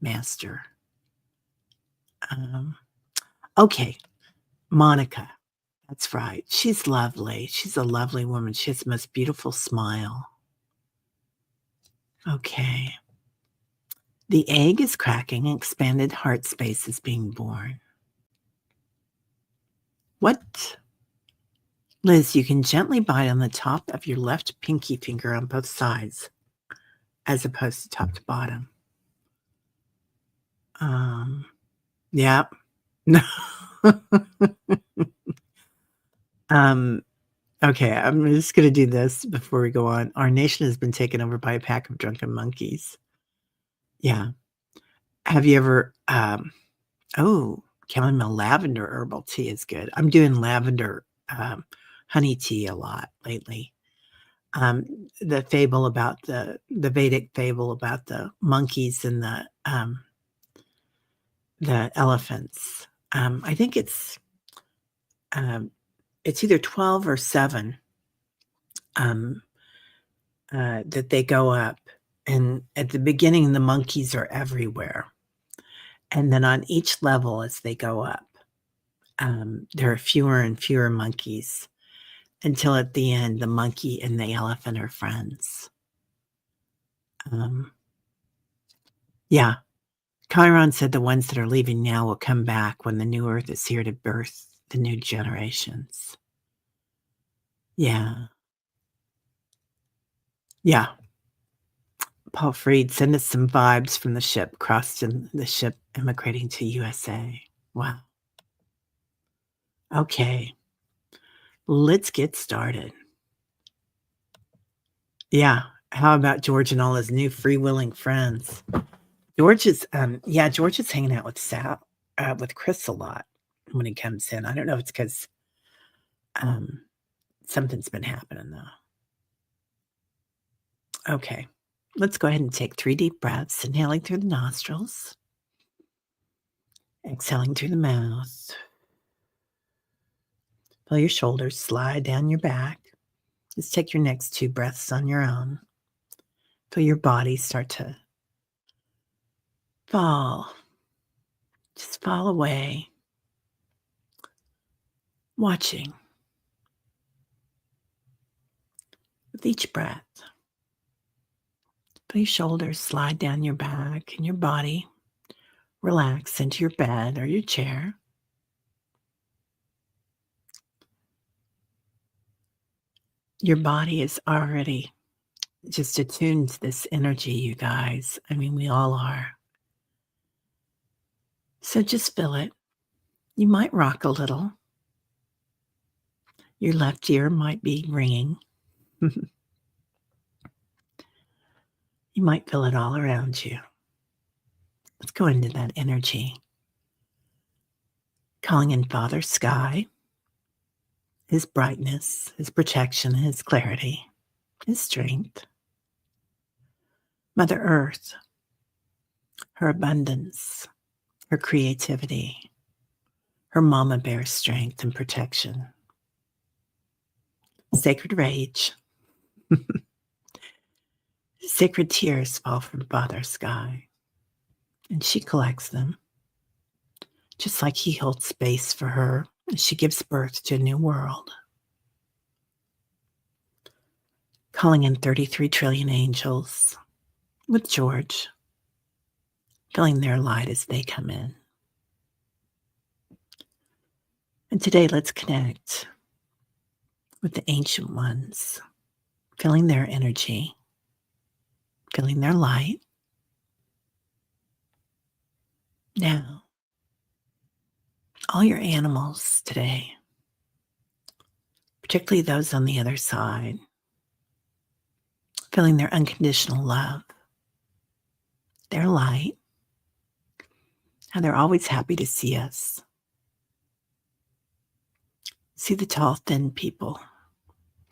master. Um, okay. Monica. That's right. She's lovely. She's a lovely woman. She has the most beautiful smile. Okay. The egg is cracking, and expanded heart space is being born. What? Liz, you can gently bite on the top of your left pinky finger on both sides, as opposed to top to bottom. Yep. No. Okay, I'm just gonna do this before we go on. Our nation has been taken over by a pack of drunken monkeys. Yeah. Have you ever, oh, chamomile lavender herbal tea is good. I'm doing lavender, honey tea a lot lately. The fable about the Vedic fable about the monkeys and the elephants. I think it's either 12 or 7, um, that they go up, and at the beginning, the monkeys are everywhere, and then on each level as they go up, there are fewer and fewer monkeys until at the end, the monkey and the elephant are friends. Yeah. Chiron said the ones that are leaving now will come back when the new earth is here to birth the new generations. Yeah. Yeah. Paul Freed, send us some vibes from the ship crossed in the ship immigrating to USA. Wow. Okay. Let's get started. Yeah. How about George and all his new free-willing friends? George is hanging out with Chris a lot when he comes in. I don't know if it's 'cause, um, something's been happening, though. Okay. Let's go ahead and take 3 deep breaths, inhaling through the nostrils, exhaling through the mouth. Feel your shoulders slide down your back. Just take your next 2 breaths on your own. Feel your body start to fall. Just fall away, watching with each breath. Feel your shoulders slide down your back and your body relax into your bed or your chair. Your body is already just attuned to this energy, you guys. I mean, we all are. So just feel it. You might rock a little. Your left ear might be ringing. You might feel it all around you. Let's go into that energy. Calling in Father Sky, his brightness, his protection, his clarity, his strength. Mother Earth, her abundance, her creativity, her mama bear strength and protection. Sacred rage. Sacred tears fall from Father Sky, and she collects them, just like he holds space for her as she gives birth to a new world. Calling in 33 trillion angels with George, filling their light as they come in. And today, let's connect with the ancient ones, feeling their energy, feeling their light. Now, all your animals today, particularly those on the other side, feeling their unconditional love, their light, how they're always happy to see us. See the tall, thin people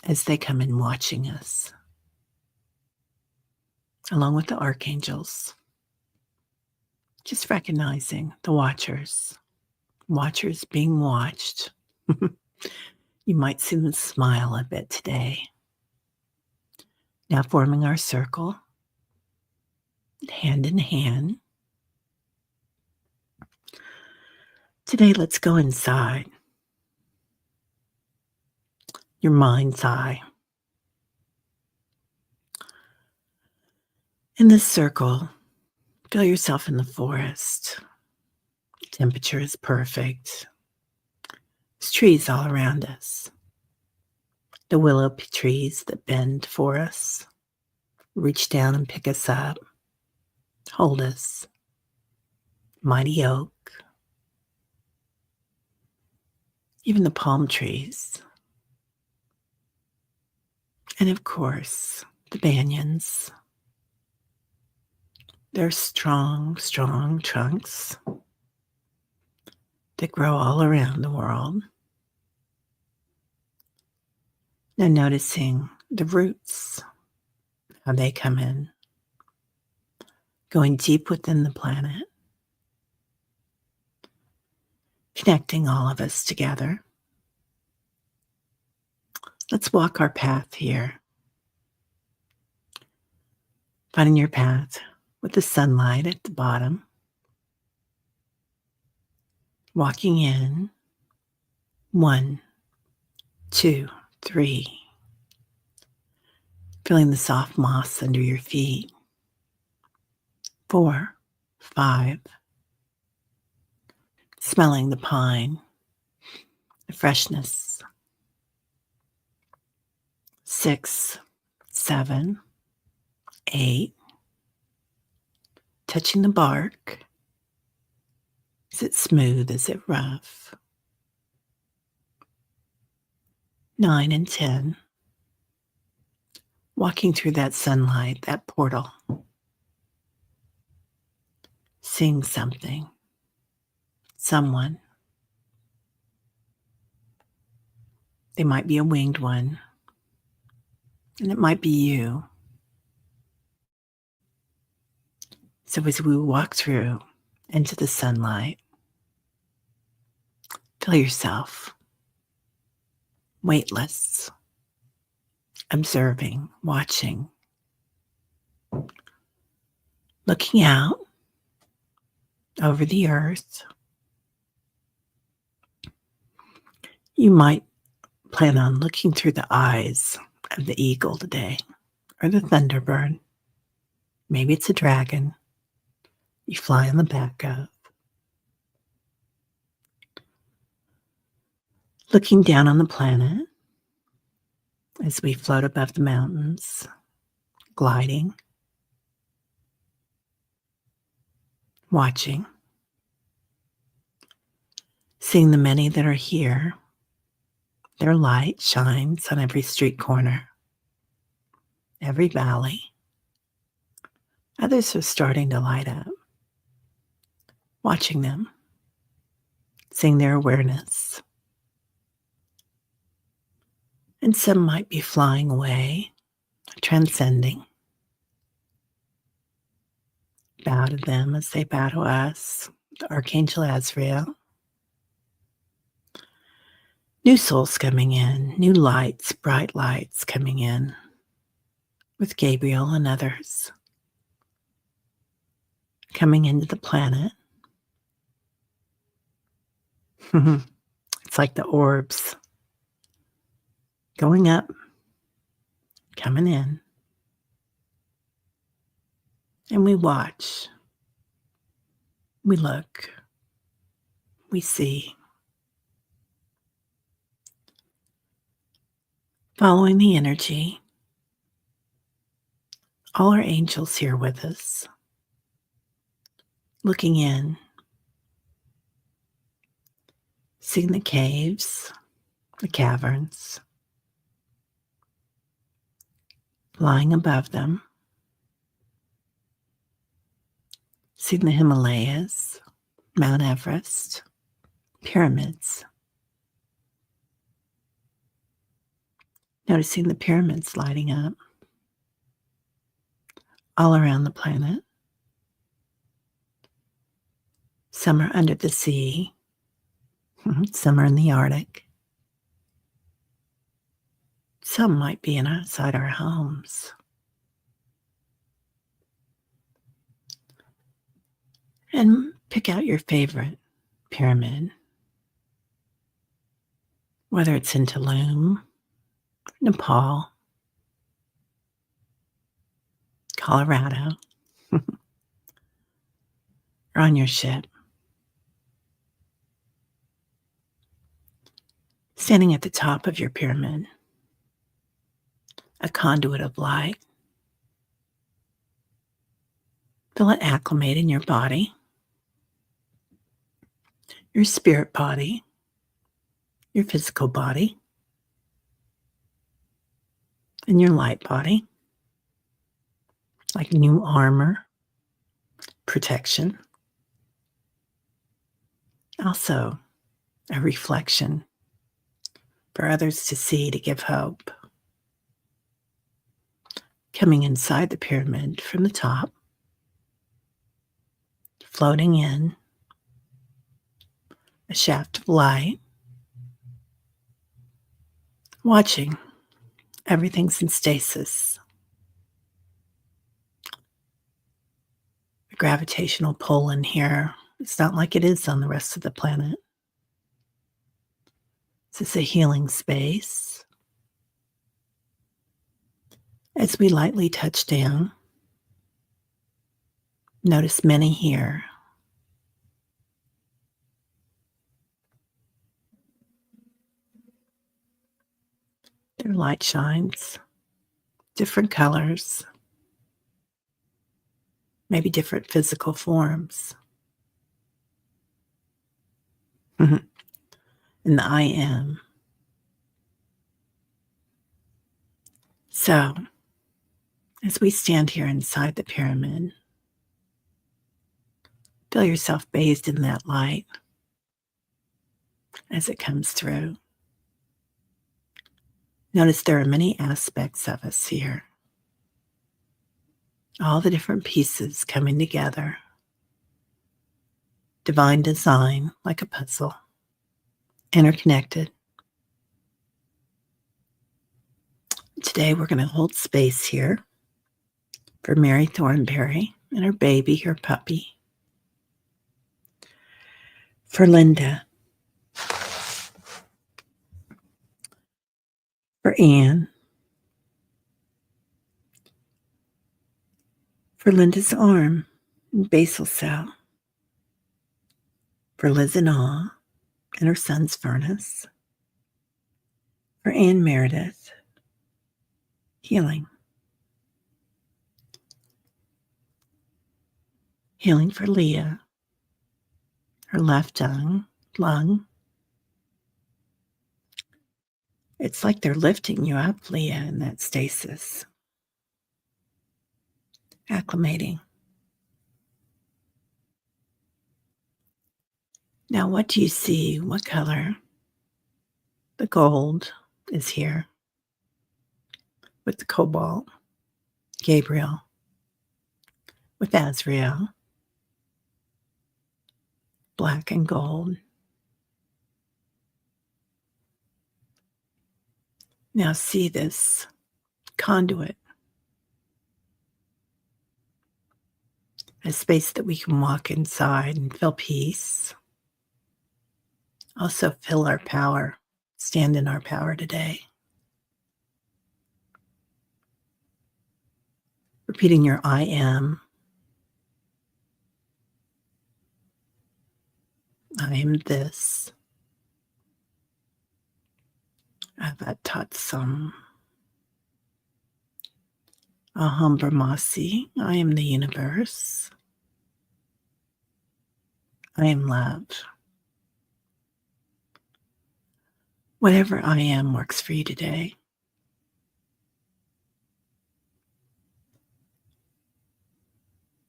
as they come in watching us, along with the archangels. Just recognizing the watchers being watched. You might see them smile a bit today. Now forming our circle, hand in hand. Today, let's go inside your mind's eye. In this circle, feel yourself in the forest. Temperature is perfect. There's trees all around us. The willow trees that bend for us, reach down and pick us up, hold us. Mighty oak. Even the palm trees. And of course, the banyans. They're strong, strong trunks that grow all around the world. Now noticing the roots, how they come in, going deep within the planet, connecting all of us together. Let's walk our path here. Finding your path with the sunlight at the bottom. Walking in. 1, 2, 3. Feeling the soft moss under your feet. 4, 5. Smelling the pine, the freshness. 6, 7, 8. Touching the bark. Is it smooth? Is it rough? 9 and 10. walking through that sunlight, that portal, seeing something, someone. They might be a winged one, and it might be you. So as we walk through into the sunlight, feel yourself weightless, observing, watching, looking out over the earth. You might plan on looking through the eyes of the eagle today, or the thunderbird. Maybe it's a dragon you fly on the back of. Looking down on the planet as we float above the mountains, gliding, watching, seeing the many that are here. Their light shines on every street corner, every valley. Others are starting to light up. Watching them, seeing their awareness. And some might be flying away, transcending. Bow to them as they bow to us, the Archangel Azrael. New souls coming in, new lights, bright lights coming in with Gabriel and others coming into the planet. It's like the orbs going up, coming in, and we watch, we look, we see. Following the energy, all our angels here with us, looking in, seeing the caves, the caverns, lying above them, seeing the Himalayas, Mount Everest, pyramids. Noticing the pyramids lighting up all around the planet. Some are under the sea. Some are in the Arctic. Some might be inside our homes. And pick out your favorite pyramid. Whether it's in Tulum, Nepal, Colorado, or on your ship. Standing at the top of your pyramid, a conduit of light. Feel it acclimate in your body, your spirit body, your physical body, and your light body, like new armor, protection. Also, a reflection for others to see, to give hope. Coming inside the pyramid from the top, floating in, a shaft of light, watching. Everything's in stasis. The gravitational pull in here, it's not like it is on the rest of the planet. This is a healing space. As we lightly touch down, notice many here. Their light shines, different colors, maybe different physical forms. In the I am. So, As we stand here inside the pyramid, feel yourself bathed in that light as it comes through. Notice there are many aspects of us here, all the different pieces coming together. Divine design, like a puzzle, interconnected. Today we're going to hold space here for Mary Thornberry and her baby, her puppy. For Linda. For Anne. For Linda's arm and basal cell. For Liz and Awe and her son's furnace. For Anne Meredith. Healing. Healing for Leah. Her left lung. It's like they're lifting you up, Leah, in that stasis. Acclimating. Now, what do you see? What color? The gold is here with the cobalt. Gabriel with Azrael. Black and gold. Now see this conduit, a space that we can walk inside and feel peace. Also feel our power, stand in our power today. Repeating your I am. I am this. Avat Tatsam. Aham Brahmasi. I am the universe. I am love. Whatever I am works for you today.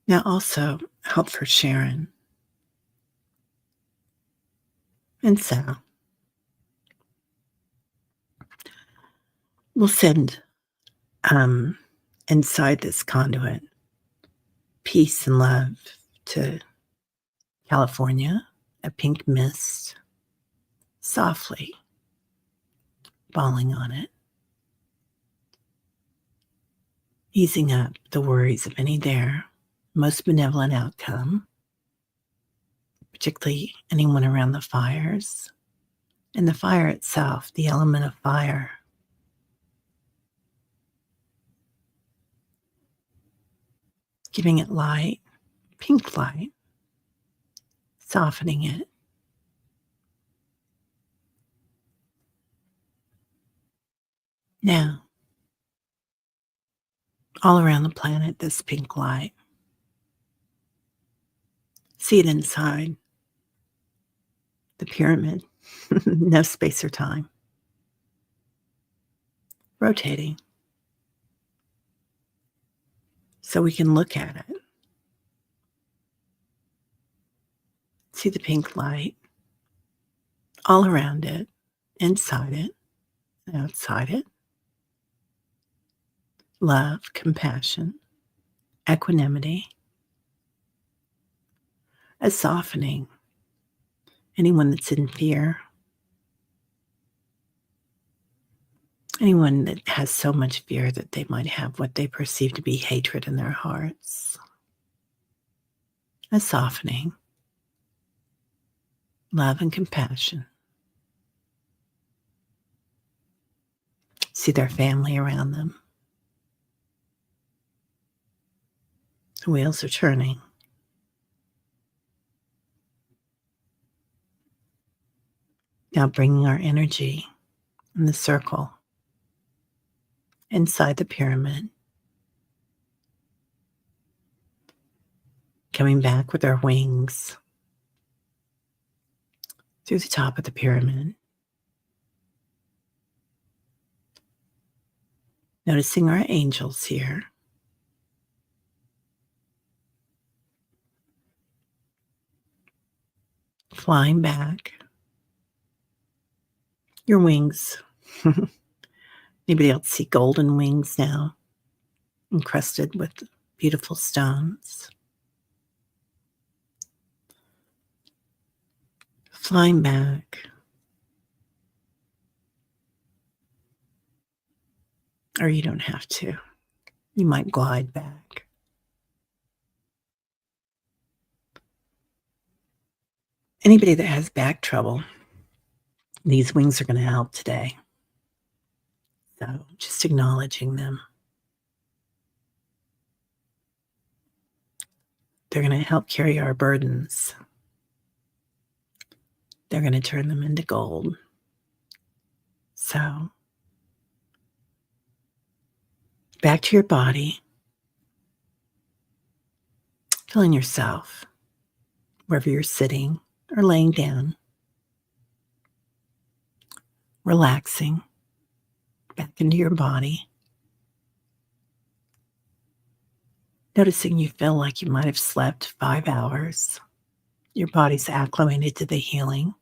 Now also help for Sharon and Sal. We'll send inside this conduit peace and love to California, a pink mist softly falling on it, easing up the worries of any there most benevolent outcome, particularly anyone around the fires, and the fire itself, the element of fire. Giving it light, pink light, softening it. Now, all around the planet, this pink light. See it inside the pyramid, no space or time. Rotating. So we can look at it. See the pink light all around it, inside it, outside it. Love, compassion, equanimity, a softening. Anyone that's in fear, anyone that has so much fear that they might have what they perceive to be hatred in their hearts, a softening. Love and compassion. See their family around them. The wheels are turning. Now bringing our energy in the circle inside the pyramid. Coming back with our wings through the top of the pyramid. Noticing our angels here flying back. Your wings. Anybody else see golden wings now, encrusted with beautiful stones? Flying back. Or you don't have to. You might glide back. Anybody that has back trouble, these wings are going to help today. So just acknowledging them. They're going to help carry our burdens. They're going to turn them into gold. So back to your body. Feeling yourself wherever you're sitting or laying down. Relaxing back into your body. Noticing you feel like you might have slept 5 hours. Your body's acclimated to the healing.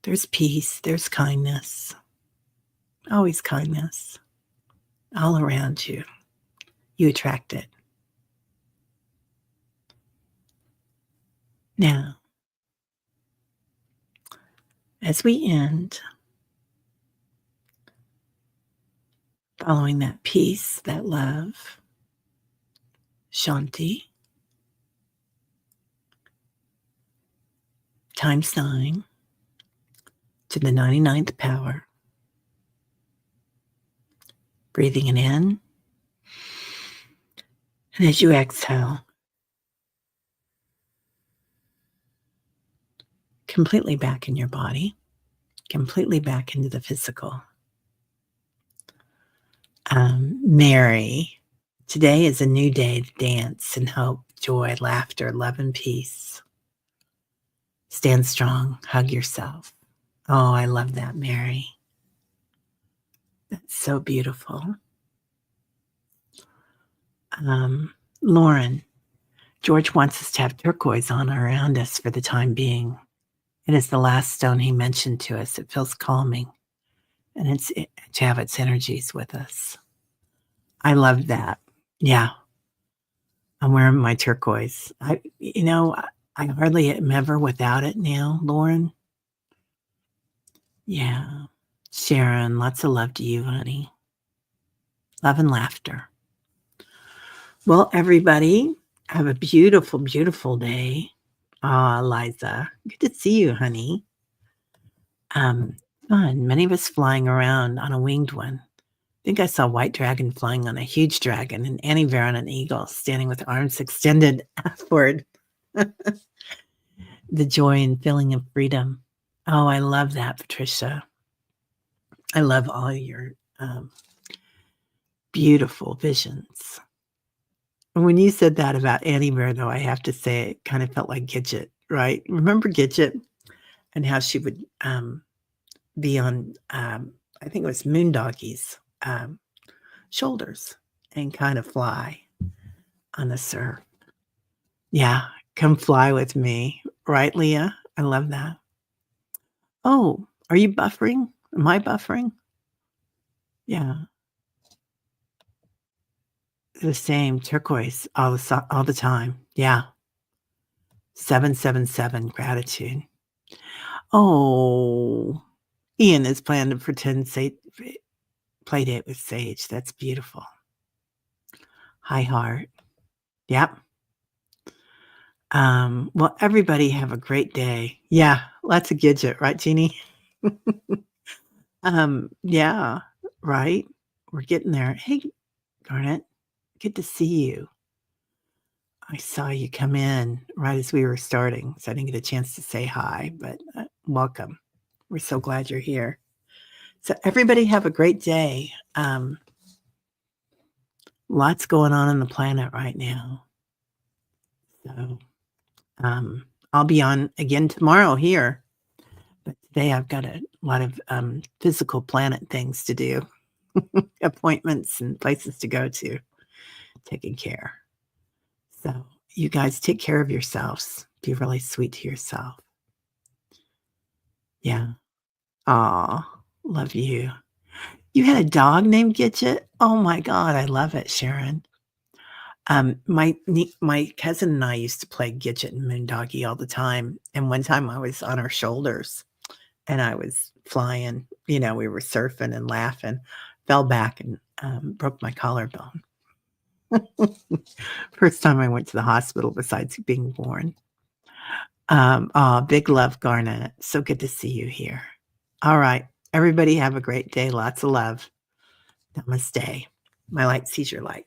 There's peace, there's kindness. Always kindness. All around you. You attract it. Now, as we end, following that peace, that love, Shanti, times 9 to the 99th power. Breathing it in. And as you exhale, completely back in your body, completely back into the physical. Mary, today is a new day to dance in hope, joy, laughter, love, and peace. Stand strong, hug yourself. Oh, I love that, Mary. That's so beautiful. Lauren, George wants us to have turquoise on around us for the time being. It is the last stone he mentioned to us. It feels calming, and it's to have its energies with us. I love that. Yeah. I'm wearing my turquoise. I hardly am ever without it now, Lauren. Yeah. Sharon, lots of love to you, honey. Love and laughter. Well, everybody, have a beautiful, beautiful day. Liza, good to see you, honey. Fun. Many of us flying around on a winged one. I think I saw a white dragon flying on a huge dragon and Annie Ver on an eagle, standing with arms extended outward. The joy and feeling of freedom. Oh, I love that, Patricia. I love all your beautiful visions. And when you said that about Annie Ver, though, I have to say it kind of felt like Gidget, right? Remember Gidget and how she would be on, I think it was Moondoggy's shoulders and kind of fly on the surf. Yeah, come fly with me. Right, Leah? I love that. Oh, are you buffering? Am I buffering? Yeah. The same turquoise all the time. Yeah. 777 gratitude. Oh, Ian is planning to pretend play date with Sage. That's beautiful. Hi, heart. Yep. Well, everybody have a great day. Yeah, lots of Gidget, right, Jeannie? Yeah, right. We're getting there. Hey, Garnet, good to see you. I saw you come in right as we were starting, so I didn't get a chance to say hi, but welcome. We're so glad you're here. So everybody have a great day. Lots going on the planet right now. So I'll be on again tomorrow here. But today I've got a lot of physical planet things to do, appointments and places to go to, taking care. So you guys take care of yourselves. Be really sweet to yourself. Yeah. Aw, love you. You had a dog named Gidget? Oh my god, I love it, Sharon. My cousin and I used to play Gidget and Moondoggie all the time, and one time I was on her shoulders, and I was flying, we were surfing and laughing, fell back and, broke my collarbone. First time I went to the hospital besides being born. Aw, big love, Garnet. So good to see you here. All right. Everybody have a great day. Lots of love. Namaste. My light sees your light.